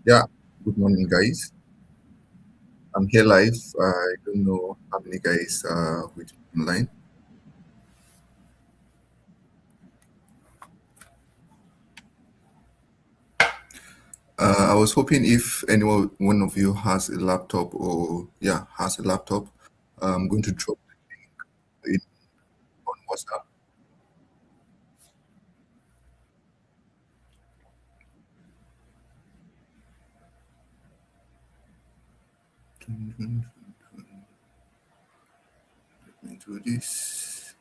Yeah, good morning, guys. I'm here live. I don't know how many guys with me online. I was hoping if anyone, one of you has a laptop or has a laptop, I'm going to drop it on WhatsApp. Let me do this.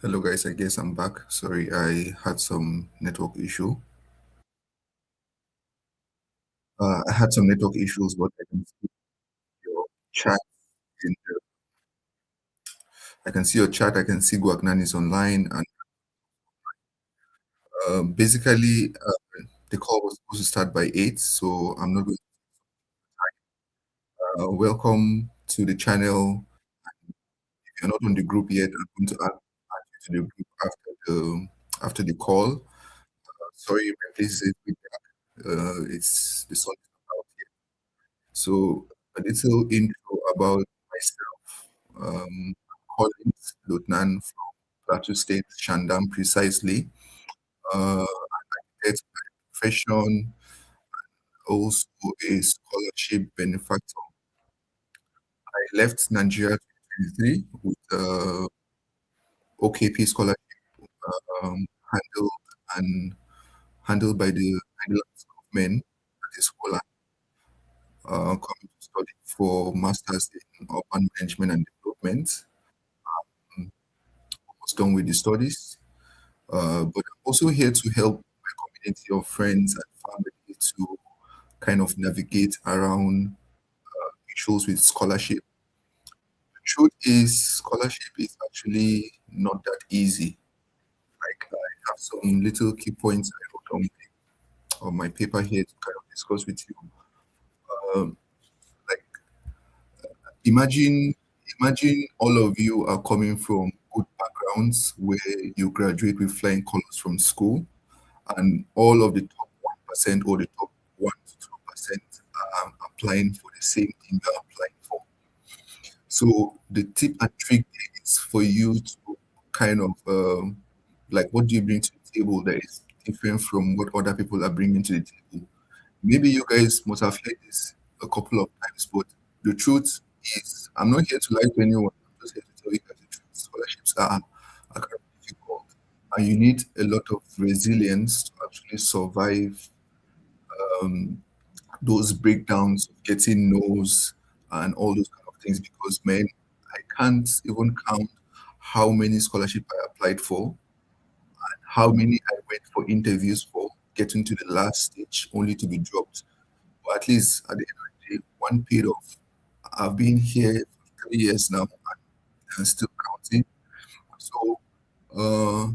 Hello, guys. I guess I'm back. Sorry, I had some network issue. I had some network issues, but I can see your chat. In the, I can see your chat. I can see Guagnan is online, and basically, the call was supposed to start by 8, so I'm not going to. Welcome to the channel. If you're not on the group yet, I'm going to add you to the group after the call. Sorry, my place is a bit dark. It's the sun is not out yet. So, a little intro about myself. Collins Lutnan from Plateau State, Shandam, precisely. Uh, it's my profession, also a scholarship benefactor. I left Nigeria 2023 with OKP scholarship handled and handled by the Netherlands government at is Holland, coming to study for masters in urban management and development. Um, Almost done with the studies, but I'm also here to help my community of friends and family to kind of navigate around issues with scholarship. The truth is, scholarship is actually not that easy. Like I have some little key points I wrote on my paper here to kind of discuss with you. Um, like imagine imagine all of you are coming from good backgrounds where you graduate with flying colors from school, and all of the top 1% or the top 1 to 2% are applying for the same thing you're applying for. So the tip and trick is for you to kind of like, what do you bring to the table that is different from what other people are bringing to the table? Maybe you guys must have heard this a couple of times, but the truth is, I'm not here to lie to anyone. I'm just here to tell you guys the truth. Scholarships are kind of difficult, and you need a lot of resilience to actually survive those breakdowns of getting no's and all those kind of things. Because, man, I can't even count how many scholarships I applied for, how many I went for interviews for, getting to the last stage only to be dropped. But at least at the end of the day, one paid off. I've been here for 3 years now and still counting. So, uh,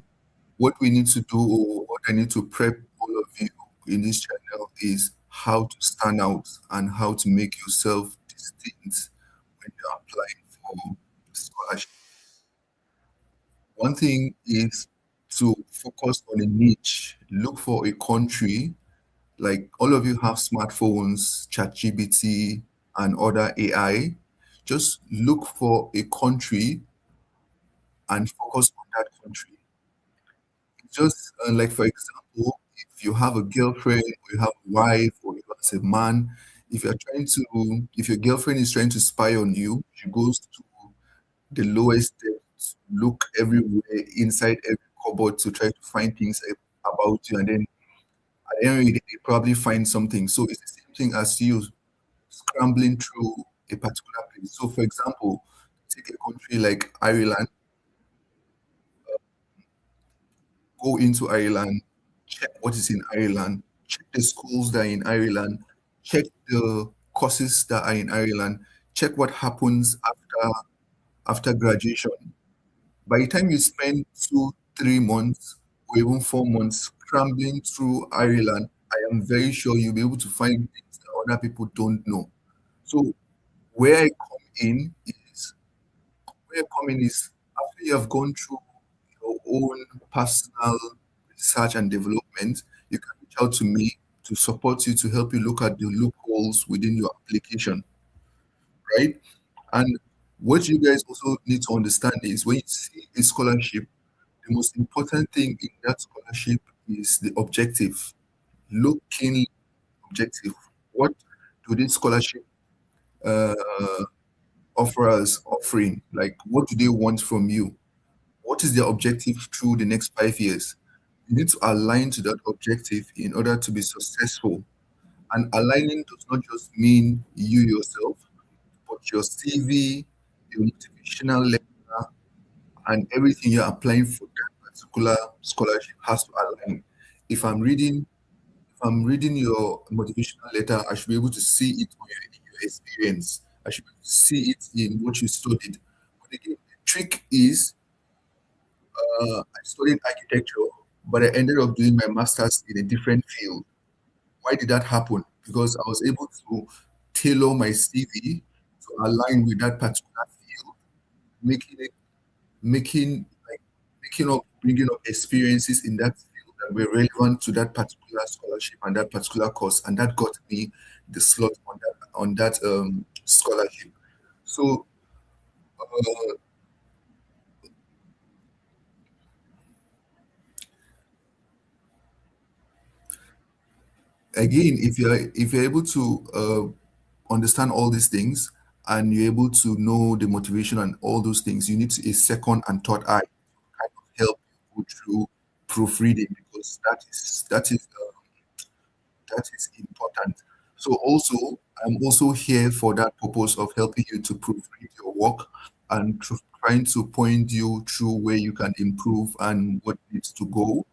what we need to do, or what I need to prep all of you in this channel, is how to stand out and how to make yourself distinct when you're applying for scholarship. One thing is to focus on a niche. Look for a country like all of you have smartphones, ChatGPT, and other AI. Just look for a country and focus on that country. Just like, for example, if you have a girlfriend or you have a wife or you as a man, if your girlfriend is trying to spy on you, she goes to the lowest depths, look everywhere, inside every cupboard to try to find things about you, and then at the end of the day, they probably find something. So it's the same thing as you scrambling through a particular place. So, for example, take a country like Ireland, go into Ireland, check what is in Ireland, check the schools that are in Ireland, check the courses that are in Ireland, check what happens after graduation. By the time you spend 2, 3 months or even 4 months scrambling through Ireland, I am very sure you'll be able to find things that other people don't know. So where I come in is where I come in is after you have gone through your own personal research and development, you can reach out to me to support you to help you look at the loopholes within your application, right? And what you guys also need to understand is when you see a scholarship, the most important thing in that scholarship is the objective. Look keenly objective. What do this scholarship uh, offerers offering? Like, what do they want from you? What is their objective through the next 5 years? You need to align to that objective in order to be successful. And aligning does not just mean you yourself, but your CV, your motivational letter, and everything you're applying for that particular scholarship has to align. If I'm reading, if I'm reading your motivational letter, I should be able to see it in your experience. I should be able to see it in what you studied. But again, the trick is I studied architecture, but I ended up doing my master's in a different field. Why did that happen? Because I was able to tailor my CV to align with that particular field, making it making like making up bringing up experiences in that field that were relevant to that particular scholarship and that particular course, and that got me the slot on that scholarship. So again, if you're able to understand all these things and you're able to know the motivation and all those things, you need a second and third eye to kind of help you go through proofreading, because that is important. So also, I'm also here for that purpose of helping you to proofread your work and trying to point you through where you can improve and what needs to go.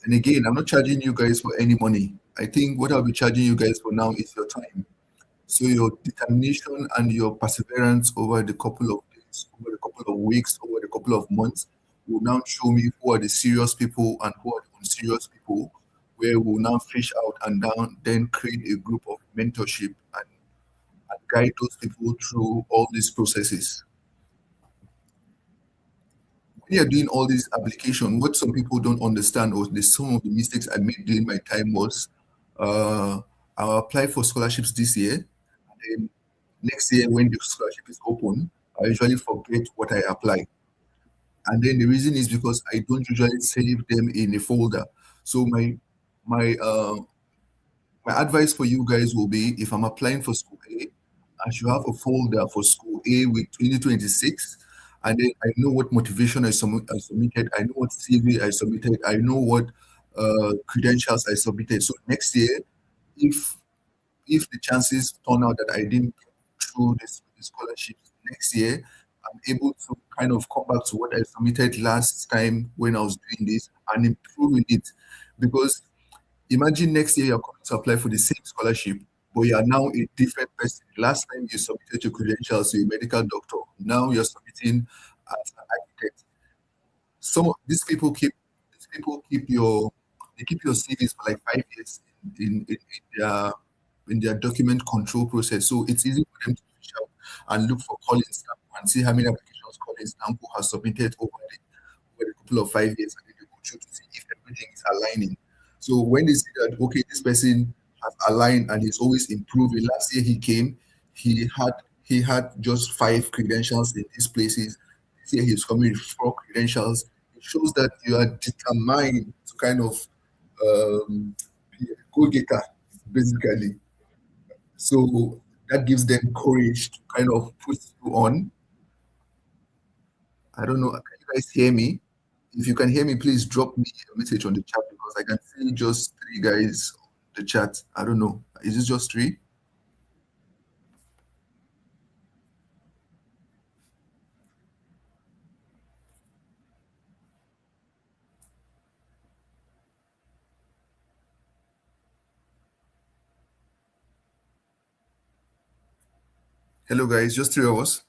And again, I'm not charging you guys for any money. I think what I'll be charging you guys for now is your time. So your determination and your perseverance over the couple of days, over the couple of weeks, over the couple of months will now show me who are the serious people and who are the unserious people, where we'll now fish out and down, then create a group of mentorship and guide those people through all these processes. When you're doing all these application, what some people don't understand, or some of the mistakes I made during my time was uh, I'll apply for scholarships this year, and then next year when the scholarship is open, I usually forget what I apply. And then the reason is because I don't usually save them in a folder. So my uh, my advice for you guys will be, if I'm applying for school A, I should have a folder for school A with 2026. And then I know what motivation I submitted. I know what CV I submitted. I know what credentials I submitted. So next year, if if the chances turn out that I didn't get through the scholarships next year, I'm able to kind of come back to what I submitted last time when I was doing this and improving it. Because imagine next year you're coming to apply for the same scholarship, but you are now a different person. Last time you submitted your credentials to a medical doctor. Now you're submitting as an architect. Some of these people keep your CVs for like 5 years in their document control process. So it's easy for them to reach out and look for Colin Stamp and see how many applications Colin Stamp has submitted over the couple of 5 years, and then they go through to see if everything is aligning. So when they see that, okay, this person has aligned and is always improving. Last year he came, he had he had just 5 credentials in these places. This year he's coming with 4 credentials. It shows that you are determined to kind of be a go-getter, basically. So that gives them courage to kind of push you on. I don't know. Can you guys hear me? If you can hear me, please drop me a message on the chat because I can see just 3 guys on the chat. I don't know. Is it just 3? Hello, guys. Just 3 of us.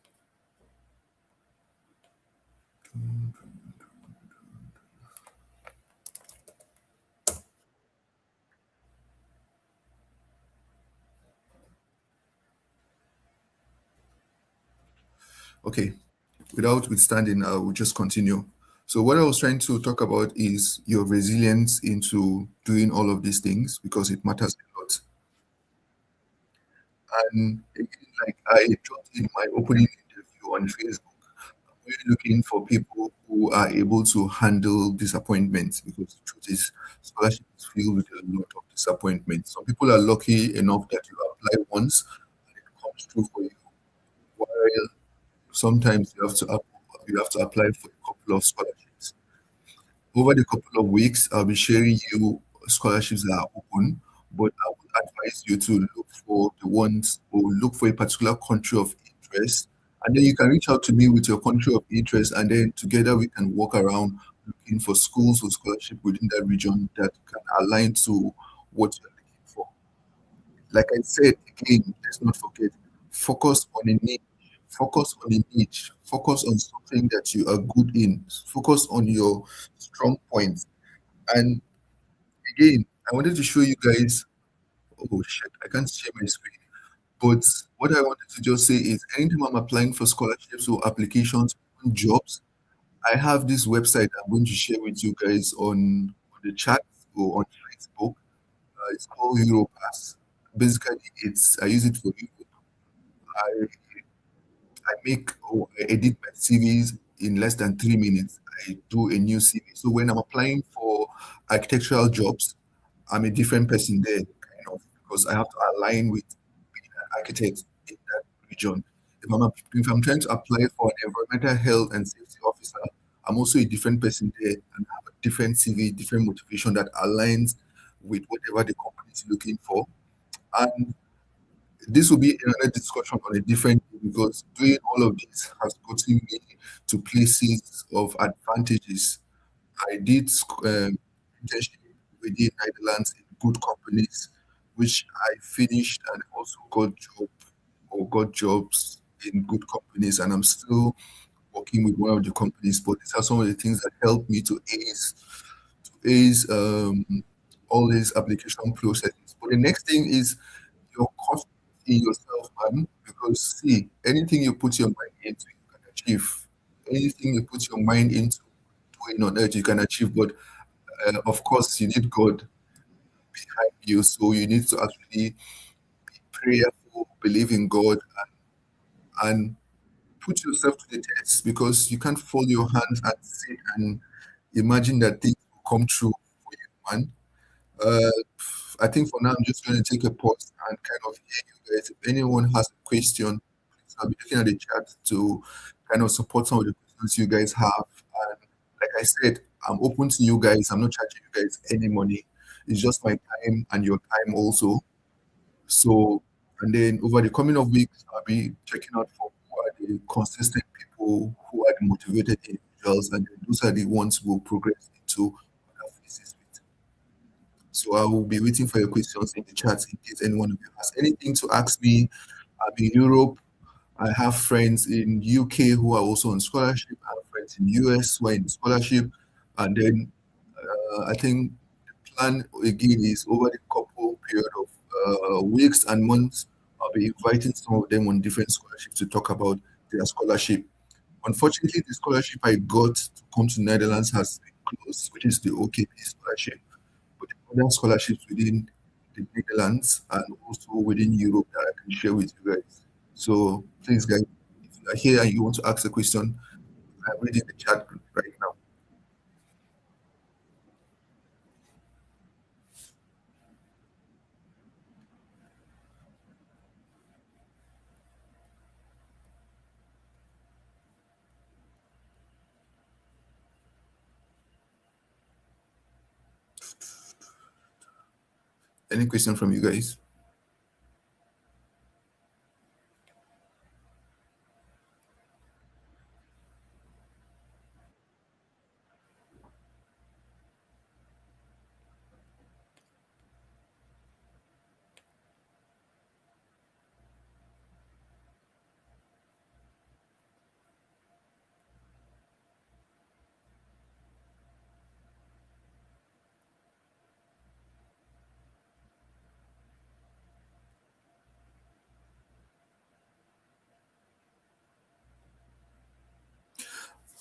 Okay. Without withstanding, I will just continue. So what I was trying to talk about is your resilience into doing all of these things because it matters a lot. And again, like I dropped in my opening interview on Facebook, we're looking for people who are able to handle disappointments because the truth is scholarship is filled with a lot of disappointment. Some people are lucky enough that you apply once and it comes through for you, while sometimes you have to apply for a couple of scholarships. Over the couple of weeks, I'll be sharing you scholarships that are open, but I would advise you to look for the ones or look for a particular country of interest. And then you can reach out to me with your country of interest, and then together we can walk around looking for schools or scholarship within that region that can align to what you're looking for. Like I said again, let's not forget, focus on a niche, focus on a niche, focus on something that you are good in, focus on your strong points. And again, I wanted to show you guys. Oh shit, I can't share my screen. But what I wanted to just say is anytime I'm applying for scholarships or applications on jobs, I have this website I'm going to share with you guys on the chat or on Facebook. It's called Europass. Basically, it's I use it for Europe. I I make or I edit my CVs in less than 3 minutes. I do a new CV. So when I'm applying for architectural jobs, I'm a different person there, kind of, because I have to align with being an architect in that region. If I'm trying to apply for an environmental health and safety officer, I'm also a different person there and have a different CV, different motivation that aligns with whatever the company is looking for. And this will be another discussion on a different day because doing all of this has gotten me to places of advantages. I did internship within Netherlands in good companies, which I finished and also got jobs in good companies, and I'm still working with one of the companies. But these are some of the things that helped me to ace all these application processes. But the next thing is your confidence in yourself, man. Because see, anything you put your mind into, you can achieve. Anything you put your mind into doing on earth, you can achieve. But of course, you need God behind you. So you need to actually be prayerful, believe in God, and put yourself to the test because you can't fold your hands and sit and imagine that things will come true for you, man. Uh, I think for now, I'm just going to take a pause and kind of hear you guys. If anyone has a question, please, I'll be looking at the chat to kind of support some of the questions you guys have. And like I said, I'm open to you guys. I'm not charging you guys any money. It's just my time and your time also. So, and then over the coming of weeks, I'll be checking out for who are the consistent people, who are the motivated individuals, and then those are the ones who will progress into other phases with. So I will be waiting for your questions in the chat in case anyone of you has anything to ask me. I'm in Europe. I have friends in UK who are also on scholarship. I have friends in US who are in scholarship. And then I think the plan again is over the couple period of weeks and months, I'll be inviting some of them on different scholarships to talk about their scholarship. Unfortunately, the scholarship I got to come to Netherlands has been closed, which is the OKP scholarship. But the other scholarships within the Netherlands and also within Europe that I can share with you guys. So please, guys, if you are here and you want to ask a question, I'm reading the chat right now. Any question from you guys?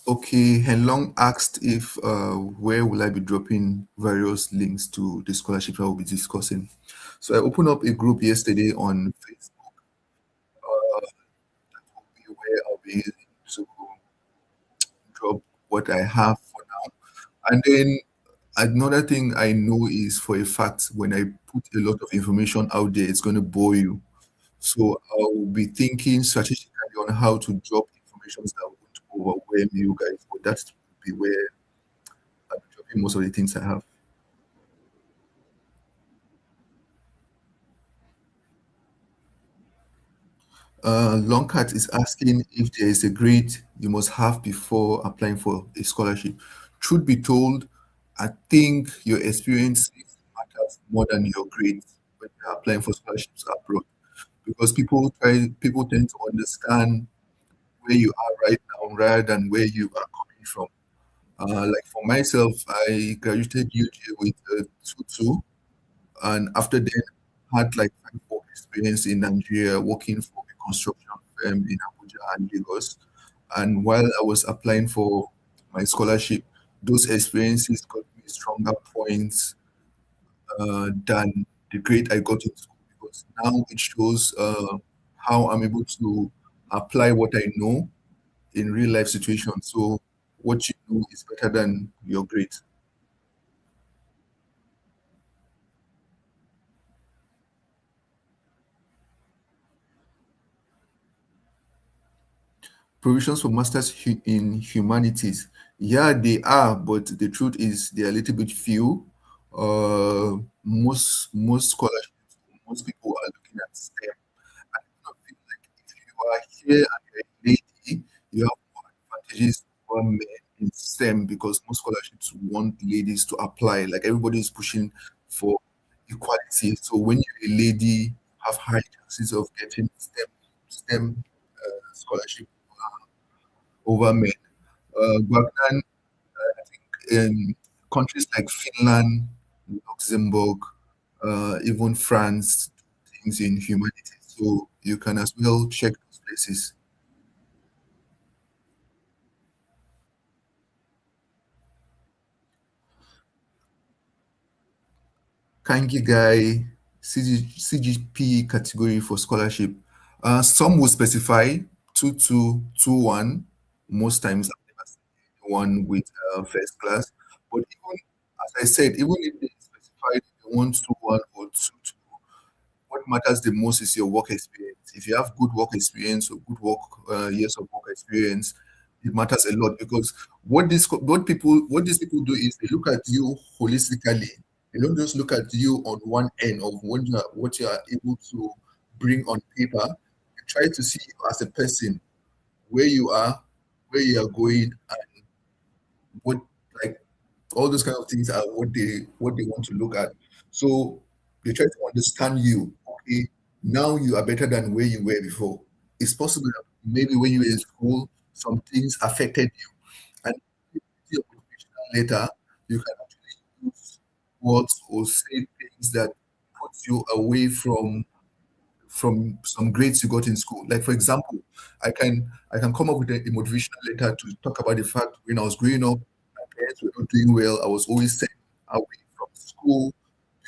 Okay, Henlong asked if where will I be dropping various links to the scholarship I will be discussing. So I opened up a group yesterday on Facebook, where I'll be using to drop what I have for now. And then another thing I know is for a fact when I put a lot of information out there, it's going to bore you. So I'll be thinking strategically on how to drop information that won't overwhelm you guys. But that's be where I'll be dropping most of the things I have. Longcat is asking if there is a grade you must have before applying for a scholarship. Truth be told, I think your experience matters more than your grades when you're applying for scholarships abroad because people tend to understand where you are right now rather than where you are coming from. Like for myself, I graduated UJ with a 2-2, and after that, had like 5 work experience in Nigeria working for a construction firm in Abuja and Lagos. And while I was applying for my scholarship, those experiences got me stronger points than the grade I got in school because now it shows how I'm able to apply what I know in real life situations. So what you know is better than your grade. Provisions for in humanities. Yeah, they are, but the truth is they are a little bit few. Most scholarships, most people are looking at STEM. I don't feel like if you are here and you're a lady, you have more advantages over men in STEM because most scholarships want ladies to apply. Like everybody is pushing for equality. So when you're a lady, have high chances of getting STEM scholarship over men. Guagnan, I think in countries like Finland, Luxembourg, even France, things in humanities. So you can as well check those places. Kangi guy, CGP category for scholarship. Some will specify 2-2, 2-1. Most times I've never seen anyone with first class. But even as I said, even if they specify they want 2-1 or 2-2, what matters the most is your work experience. If you have good work experience or good work years of work experience, it matters a lot because what these people do is they look at you holistically. They don't just look at you on one end of what you are able to bring on paper. You try to see you as a person, where you are, where you are going, and what like all those kind of things are what they want to look at. So they try to understand you. Okay, now you are better than where you were before. It's possible that maybe when you were in school, some things affected you, and if you see a motivational later, you can actually use words or say things that puts you away from some grades you got in school. Like for example, I can come up with a motivational letter to talk about the fact when I was growing up, my parents were not doing well. I was always sent away from school.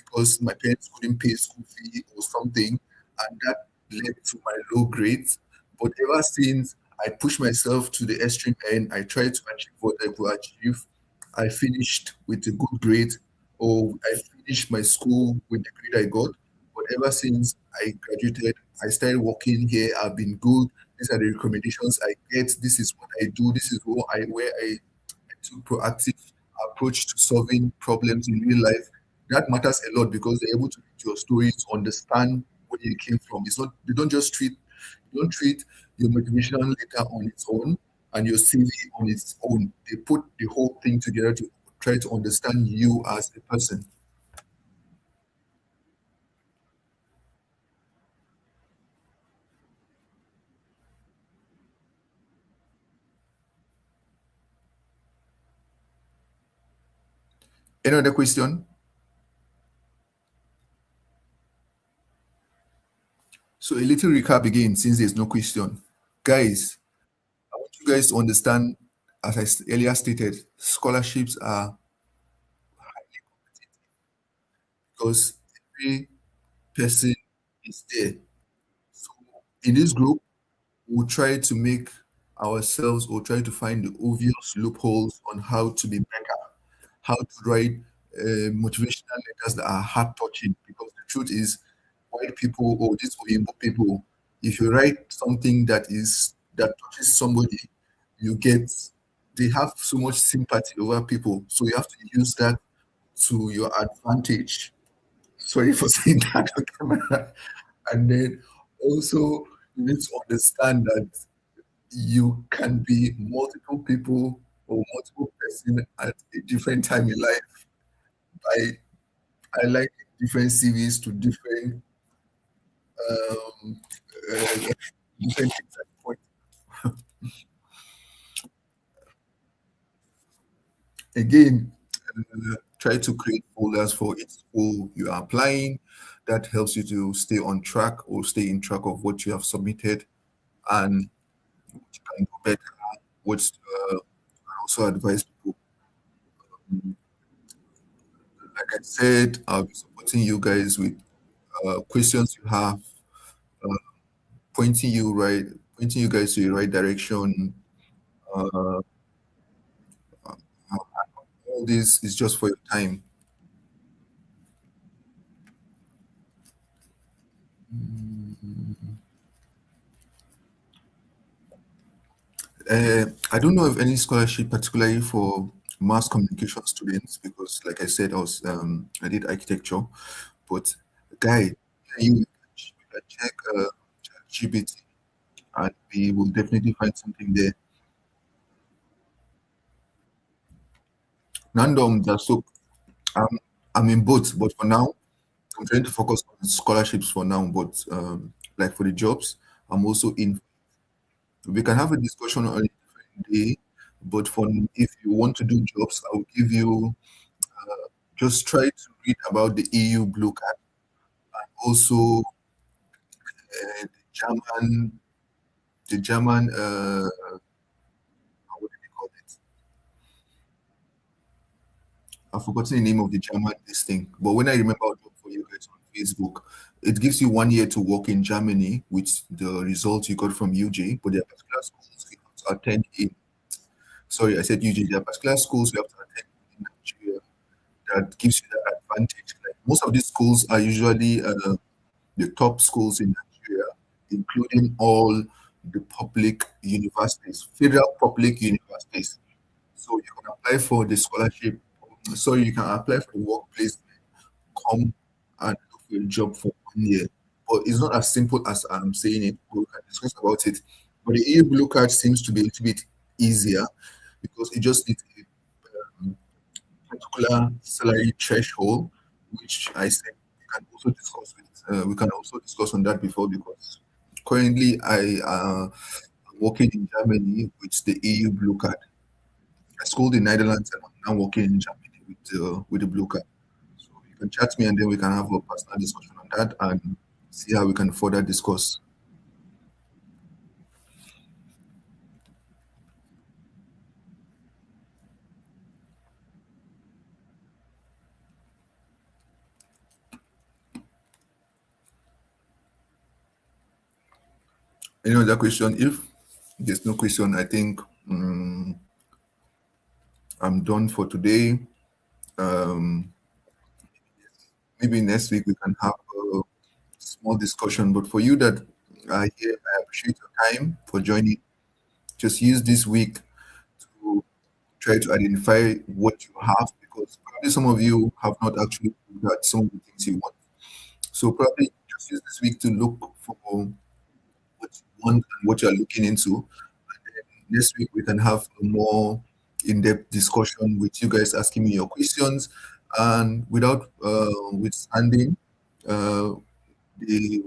because my parents couldn't pay school fee or something, and that led to my low grades. But ever since I pushed myself to the extreme end, I tried to achieve what I could achieve. I finished with a good grade, or I finished my school with the grade I got. But ever since I graduated, I started working here. I've been good. These are the recommendations I get. This is what I do. This is where I took proactive approach to solving problems in real life. That matters a lot because they're able to read your stories, understand where you came from. It's not they don't treat your motivational letter on its own and your CV on its own. They put the whole thing together to try to understand you as a person. Any other question? So a little recap again, since there's no question. Guys, I want you guys to understand, as earlier stated, scholarships are because every person is there. So in this group, we'll try to make ourselves or try to find the obvious loopholes on how to be better, how to write motivational letters that are heart touching. Because the truth is, white people or these Oyinbo people, if you write something that touches somebody, you get they have so much sympathy over people. So you have to use that to your advantage. Sorry for saying that on camera. And then also you need to understand that you can be multiple people or multiple person at a different time in life. I like different CVs to um, uh, different things at the point. Again, try to create folders for each school you are applying. That helps you to stay on track or stay in track of what you have submitted and what you can do better. What's I also advise people, like I said, I'll be supporting you guys with questions you have, uh, pointing you right, pointing you guys to the right direction. Uh, all this is just for your time. I don't know of any scholarship particularly for mass communication students because, like I said, I did architecture. But guy, you can check GPT and we will definitely find something there. Nandom, that's so I'm I'm in both, but for now, I'm trying to focus on scholarships for now. But like for the jobs, I'm also in. We can have a discussion on a different day. But for if you want to do jobs, I'll give you just try to read about the EU Blue Card, also the German, what do they call it? I've forgotten the name of the German this thing. But when I remember, I'll do it for you guys on Facebook. It gives you 1 year to work in Germany with the results you got from UJ. But there are particular schools you have to attend in. Sorry, I said UJ. There are particular schools you have to attend in Nigeria that gives you that advantage. Like most of these schools are usually the top schools in Nigeria, including all the public universities, federal public universities. So you can apply for the scholarship. Sorry, you can apply for the workplace, come and look for a job for 1 year. But it's not as simple as I'm saying it. We can discuss about it. But the EU Blue Card seems to be a little bit easier because it just needs a particular salary threshold, which I said we can also discuss on that before because currently am working in Germany with the EU Blue Card. I schooled in Netherlands and I'm now working in Germany with the Blue Card. So you can chat me and then we can have a personal discussion on that and see how we can further discuss. Any other question? If there's no question, I think I'm done for today. Um, Maybe next week we can have a small discussion. But for you that are here, I appreciate your time for joining. Just use this week to try to identify what you have because probably some of you have not actually looked at some of the things you want. So probably just use this week to look for what you want and what you are looking into. Next week we can have a more in-depth discussion with you guys asking me your questions and without withstanding uh, the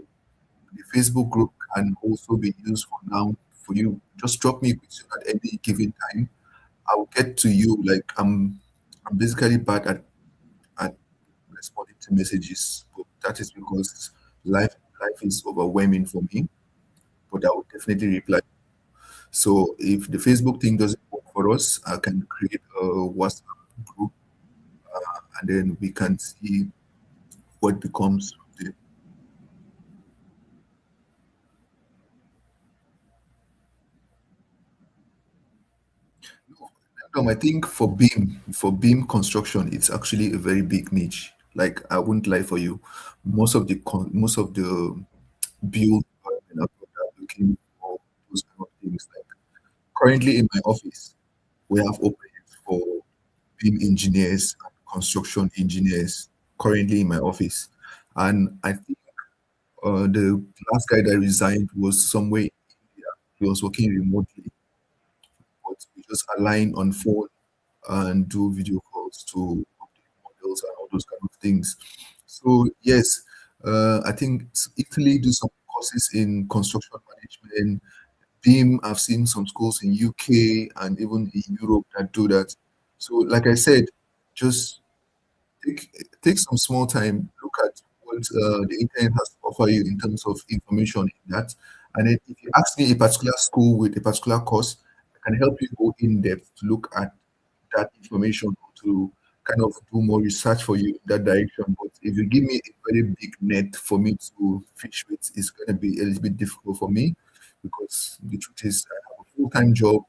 the Facebook group can also be used for now for you. Just drop me a question at any given time. I'll get to you. Like I'm basically bad at responding to messages, but that is because life is overwhelming for me. But I will definitely reply. So if the Facebook thing doesn't work for us, I can create a WhatsApp group and then we can see what becomes of the. I think for beam construction, it's actually a very big niche. Like I wouldn't lie for you, most of the build development are looking for those kind of things. Like currently in my office, we have openings for beam engineers and construction engineers currently in my office, and I think the last guy that resigned was somewhere in India. He was working remotely, but we just align on phone and do video calls to update models and all those kind of things. So yes, I think Italy do some courses in construction management. BIM, I've seen some schools in UK and even in Europe that do that. So like I said, just take some small time, look at what the internet has to offer you in terms of information in that. And then if you ask me a particular school with a particular course, I can help you go in depth to look at that information to kind of do more research for you in that direction. But if you give me a very big net for me to fish with, it's going to be a little bit difficult for me because the truth is, I have a full time job.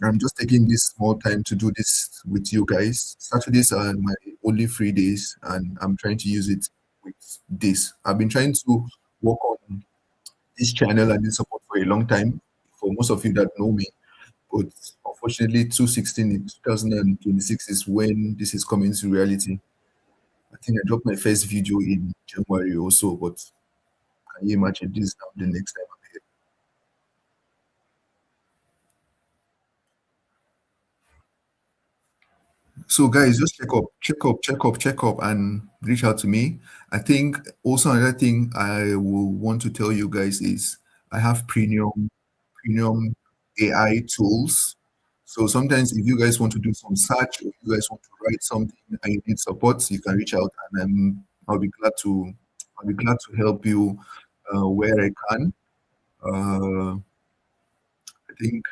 I'm just taking this small time to do this with you guys. Saturdays are my only free days, and I'm trying to use it with this. I've been trying to work on this channel and this support for a long time. For most of you that know me, but unfortunately, 2026 is when this is coming to reality. I think I dropped my first video in January also, but can you imagine this now the next time I'm here? So guys, just check up, and reach out to me. I think also another thing I will want to tell you guys is I have premium AI tools. So sometimes if you guys want to do some search or you guys want to write something and you need support, you can reach out and I'll be glad to help you where I can. I think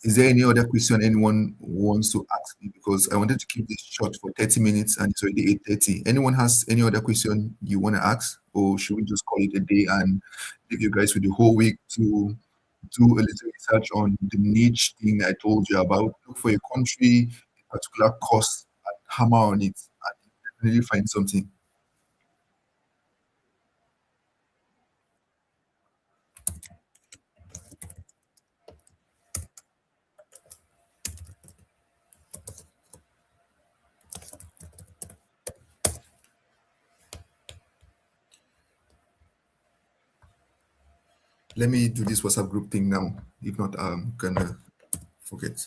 is there any other question anyone wants to ask me? Because I wanted to keep this short for 30 minutes and it's already 8:30. Anyone has any other question you want to ask? Or should we just call it a day and leave you guys with the whole week to do a little research on the niche thing I told you about? Look for a country, a particular course, and hammer on it and definitely find something. Let me do this WhatsApp group thing now. If not, I'm gonna forget.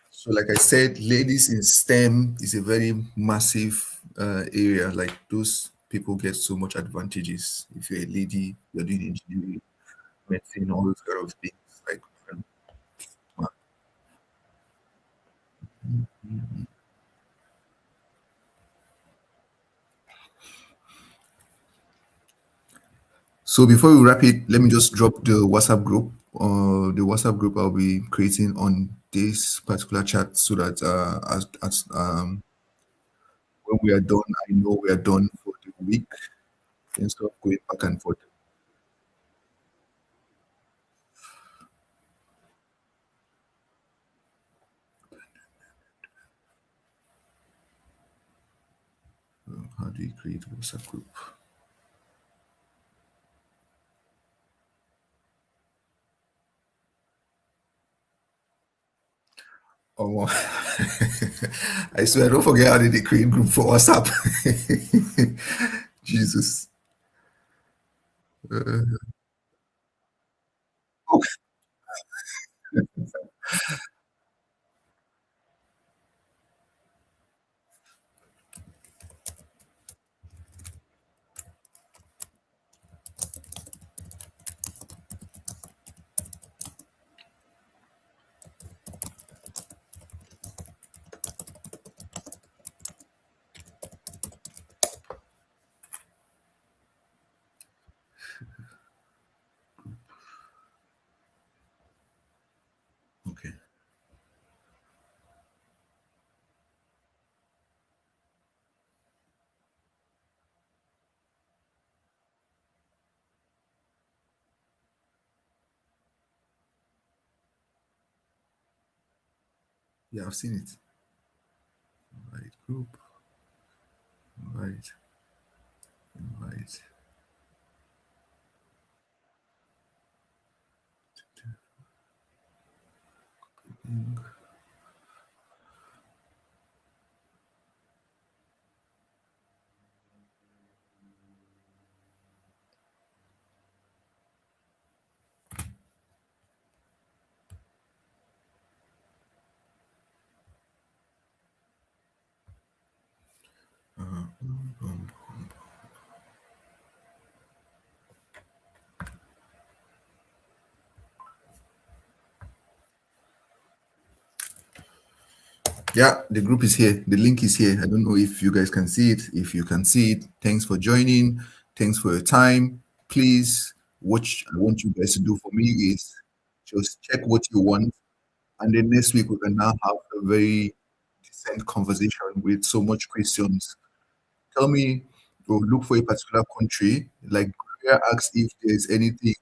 So, like I said, ladies in STEM is a very massive area. Like those people get so much advantages. If you're a lady, you're doing engineering, medicine, all those kind of things. Like, uh, so before we wrap it, let me just drop the WhatsApp group. The WhatsApp group I'll be creating on this particular chat so that when we are done, I know we are done for the week instead of going back and forth. How do you create a WhatsApp group? Oh, I swear, don't forget how did they create group for WhatsApp. Jesus. Oh, okay. Yeah, I've seen it. Right group. Right. Right. Yeah, the group is here. The link is here. I don't know if you guys can see it. If you can see it, thanks for joining. Thanks for your time. Please, what I want you guys to do for me is just check what you want. And then next week, we can now have a very decent conversation with so much questions. Tell me, or look for a particular country. Like Gloria asked if there's anything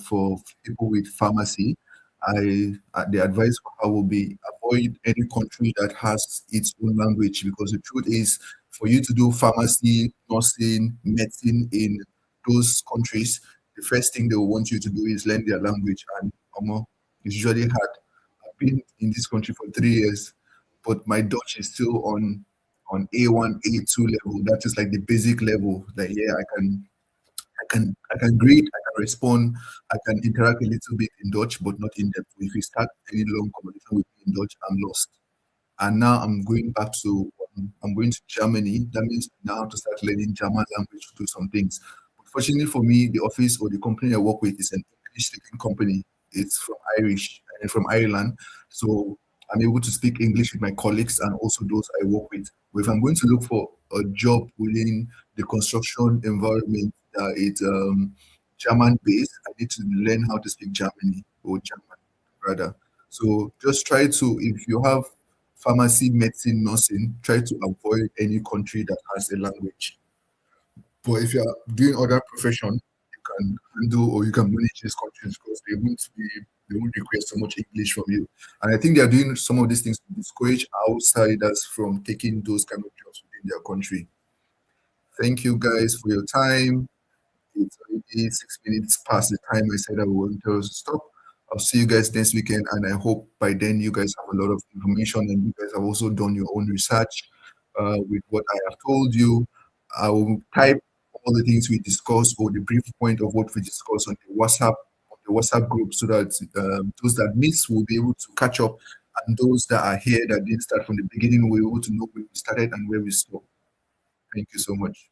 for people with pharmacy. The advice for her will be avoid any country that has its own language, because the truth is, for you to do pharmacy, nursing, medicine in those countries, the first thing they will want you to do is learn their language, and it's usually hard. I've been in this country for 3 years, but my Dutch is still on A1, A2 level. That is like the basic level. Like, yeah, I can greet, I can respond, I can interact a little bit in Dutch, but not in depth. If we start any long conversation with me in Dutch, I'm lost. And now I'm going to Germany. That means I now have to start learning German language to do some things. But fortunately for me, the office or the company I work with is an English speaking company. It's from Irish and from Ireland. So I'm able to speak English with my colleagues and also those I work with. But if I'm going to look for a job within the construction environment that is German based, I need to learn how to speak Germany or German rather. So just try to, if you have pharmacy, medicine, nursing, try to avoid any country that has a language. But if you're doing other profession, you can handle or you can manage these countries because they won't request so much English from you. And I think they are doing some of these things to discourage outsiders from taking those kind of jobs within their country. Thank you guys for your time. It's already 6 minutes past the time I said I would tell us to stop. I'll see you guys next weekend, and I hope by then you guys have a lot of information and you guys have also done your own research with what I have told you. I will type all the things we discussed or the brief point of what we discussed on the WhatsApp group so that those that miss will be able to catch up, and those that are here that didn't start from the beginning will be able to know where we started and where we stopped. Thank you so much.